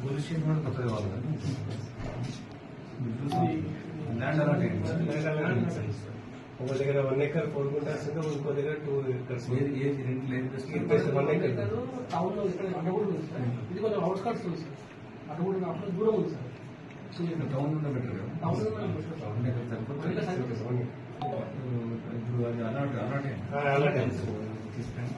Police station కూడా కొత్తగా కావాలి కదా ల్యాండ్ అలాట్ ఒక దగ్గర 1 acre 4 గుంటాస్ ఇంకా ఇంకో దగ్గర 2 acres ఏది రెండు లేదు 1 acre టౌన్ లో ఇక్కడ అడ్డగూడ ఉంది సార్. ఇది కొంచెం అవుట్స్కట్స్ ఉంది సార్. అడ్డగూడ అక్కడ దూరం ఉంది సార్. టౌన్ లో బెటర్ కదా టౌన్ లో సరిపోతుంది. ఇప్పుడు అది అలాట్ అలాట్ తీసుకోండి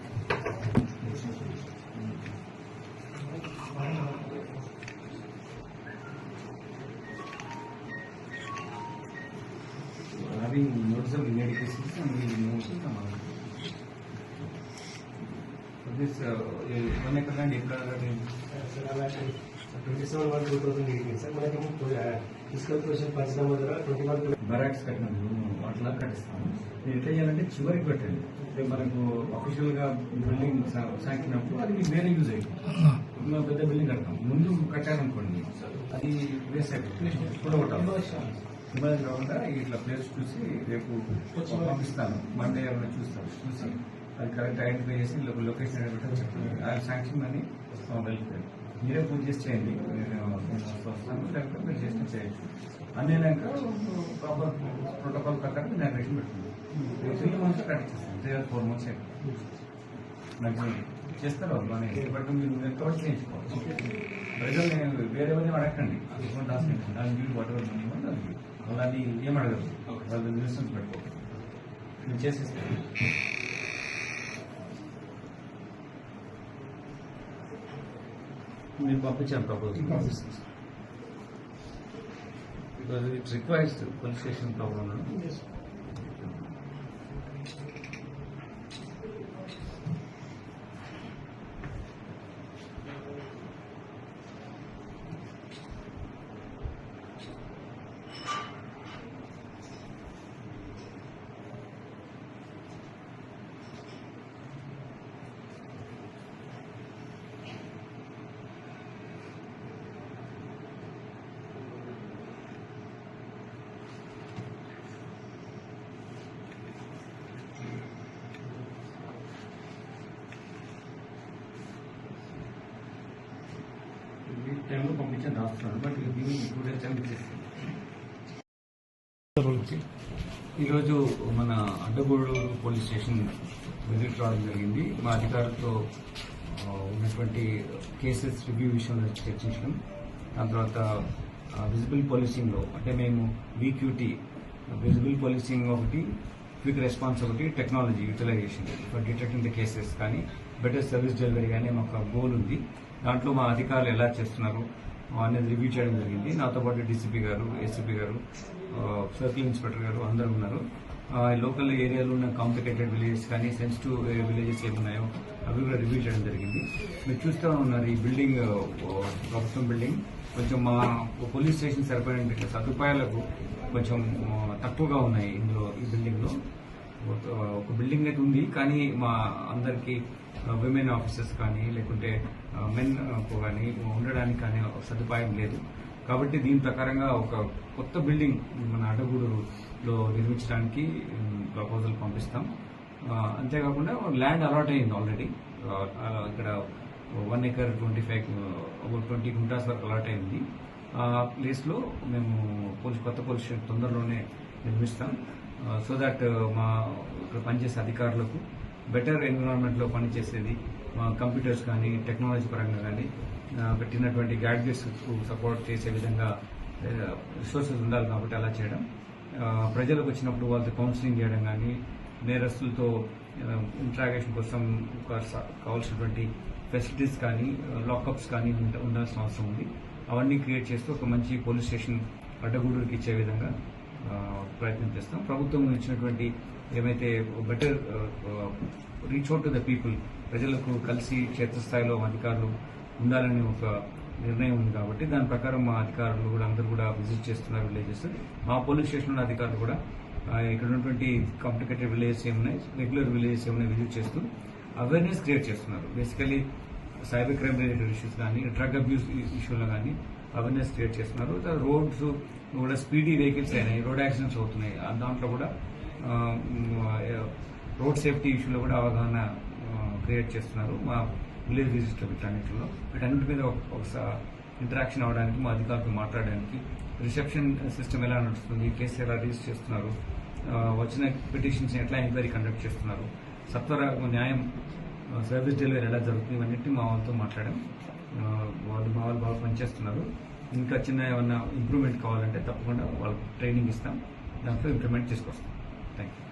having noticeable immediate cases and we remove them. This 1 acre land ఎప్పుడు అలాట్ 27/1/2018 సార్. మనకి ఫిజికల్ ప్రొసెస్ పంచనామా ద్వారా 21 బరాక్స్ కట్టినప్పుడు వాటిలా కట్టిస్తాము. మీరు ఎట్లా చేయాలంటే చివరికి పెట్టండి. మనకు అఫీషియల్ గా బిల్డింగ్ శాంక్షన్ అప్పుడు అది మీకు వేరే యూజ్ అయ్యింది. పెద్ద బిల్డింగ్ కడతాం ముందు కట్టారనుకోండి అది వేస్ట్ అయిపోతుంది. ఇబ్బంది కాకుండా ఇట్లా ప్లేస్ చూసి రేపు పంపిస్తాను. మండే ఏమైనా చూసి అది కరెక్ట్ ఐడెంటిఫై చేసి లొకేషన్ ఐడెంటిఫై చెప్పండి. ఆ శాంక్షన్ అని వెళ్తారు. మీరే పూజ చేసి చేయండి. నేను వస్తాను లేకపోతే మీరు చేసిన చేయొచ్చు. అన్నైనాక ప్రాపర్ ప్రోటోకాల్ ప్రకారం ఇనాగ్రేషన్ పెడుతుంది. 3 months కట్టించేస్తాను. 3 or 4 months నాకు చేస్తారు. మన బట్టి మీరు ఎంతవరకు చేయించుకోవచ్చు. ప్రజల్ని వేరే వాళ్ళని అడగండి. అలాంటి ఏం అడగదు. వాళ్ళు న్యూసెన్స్ పెట్టుకో నేను చేసేస్తాను. మీరు పంపించాను proposal. Because it requires police station problem. టైంలో పంపించాను రాస్తున్నాను. బట్ దీన్ని 2 days టైం ఇచ్చేస్తాను. ఈరోజు మన అడ్డగూడూరు పోలీస్ స్టేషన్ విజిట్ రావడం జరిగింది. మా అధికారులతో ఉన్నటువంటి కేసెస్ రివ్యూ విషయంలో చర్చించడం, దాని తర్వాత విజిబుల్ పోలీసింగ్లో అంటే మేము వీక్యూటీ విజిబుల్ పోలీసింగ్ ఒకటి, క్విక్ రెస్పాన్స్ ఒకటి, technology utilization for detecting the cases కానీ బెటర్ సర్వీస్ డెలివరీ కానీ మాకు గోల్ ఉంది. దాంట్లో మా అధికారులు ఎలా చేస్తున్నారు అనేది రివ్యూ చేయడం జరిగింది. నాతో పాటు డీసీపీ గారు, ఏసీపీ గారు, సర్కిల్ ఇన్స్పెక్టర్ గారు అందరూ ఉన్నారు. లోకల్ ఏరియాలో ఉన్న కాంప్లికేటెడ్ విలేజెస్ కానీ సెన్సిటివ్ విలేజెస్ ఏమున్నాయో అవి కూడా రివ్యూ చేయడం జరిగింది. మీరు చూస్తూ ఉన్నారు ఈ బిల్డింగ్ ప్రభుత్వం బిల్డింగ్ కొంచెం మా పోలీస్ స్టేషన్ సరిపోయిన సదుపాయాలకు కొంచెం తక్కువగా ఉన్నాయి. ఇందులో ఈ బిల్డింగ్లో ఒక బిల్డింగ్ అయితే ఉంది కానీ మా అందరికీ విమెన్ ఆఫీసర్స్ కానీ లేకుంటే మెన్ కానీ ఉండడానికి కానీ సదుపాయం లేదు. కాబట్టి దీని ప్రకారంగా ఒక కొత్త బిల్డింగ్ మన అడ్డగూడూరులో నిర్మించడానికి ప్రపోజల్ పంపిస్తాం. అంతేకాకుండా ల్యాండ్ అలాట్ అయింది ఆల్రెడీ. ఇక్కడ 1 acre 20 గుంటాస్ వరకు అలాట్ అయింది. ఆ ప్లేస్లో మేము కొత్త పోలీస్ స్టేషన్ తొందరలోనే నిర్మిస్తాం. సో దట్ మా ఇక్కడ పనిచేసే అధికారులకు బెటర్ ఎన్విరాన్మెంట్లో పనిచేసేది, మా కంప్యూటర్స్ కానీ టెక్నాలజీ పరంగా కానీ పెట్టినటువంటి గ్యాడ్జెట్స్ సపోర్ట్ చేసే విధంగా రిసోర్సెస్ ఉండాలి. కాబట్టి అలా చేయడం, ప్రజలకు వచ్చినప్పుడు వాళ్ళతో కౌన్సిలింగ్ చేయడం కానీ, నేరస్తులతో ఇంట్రాగేషన్ కోసం కావాల్సినటువంటి ఫెసిలిటీస్ కానీ లాకప్స్ కానీ ఉండాల్సిన అవసరం ఉంది. అవన్నీ క్రియేట్ చేస్తూ ఒక మంచి పోలీస్ స్టేషన్ అడ్డగూడూరుకి ఇచ్చే విధంగా ప్రయత్నం చేస్తాం. ప్రభుత్వం ఇచ్చినటువంటి ఏమైతే better reach out to the people, ప్రజలకు కలిసి క్షేత్రస్థాయిలో అధికారులు ఉండాలని ఒక నిర్ణయం ఉంది. కాబట్టి దాని ప్రకారం మా అధికారులు కూడా అందరూ కూడా విజిట్ చేస్తున్నారు విలేజెస్. మా పోలీస్ స్టేషన్ అధికారులు కూడా ఇక్కడ ఉన్నటువంటి కాంప్లికేటెడ్ విలేజెస్ ఏమున్నాయి, రెగ్యులర్ విలేజెస్ ఏమున్నాయి విజిట్ చేస్తూ అవేర్నెస్ క్రియేట్ చేస్తున్నారు. Basically cyber crime related issues కానీ, డ్రగ్ అబ్యూస్ ఇష్యూలో కానీ అవేర్నెస్ క్రియేట్ చేస్తున్నారు. రోడ్స్ కూడా స్పీడీ వెహికల్స్ అయినాయి, రోడ్ యాక్సిడెంట్స్ అవుతున్నాయి. దాంట్లో కూడా రోడ్ సేఫ్టీ ఇష్యూలో కూడా అవగాహన క్రియేట్ చేస్తున్నారు మా విలేజ్ విజిట్ వీటన్నిటిలో. వీటన్నిటి మీద ఇంటరాక్షన్ అవ్వడానికి, మా అధికారులతో మాట్లాడడానికి, రిసెప్షన్ సిస్టమ్ ఎలా నడుస్తుంది, కేసు ఎలా రిజిస్టర్ చేస్తున్నారు, వచ్చిన పిటిషన్స్ ఎట్లా ఎంక్వైరీ కండక్ట్ చేస్తున్నారు, సత్వర న్యాయం సర్వీస్ డెలివరీ ఎలా జరుగుతుంది, ఇవన్నింటినీ మా వాళ్ళతో మాట్లాడాం. వాళ్ళు బాగా పనిచేస్తున్నారు. ఇంకా చిన్న ఏమన్నా ఇంప్రూవ్మెంట్ కావాలంటే తప్పకుండా వాళ్ళకి ట్రైనింగ్ ఇస్తాం, దాంట్లో ఇంప్లిమెంట్ తీసుకొస్తాం. Thank you.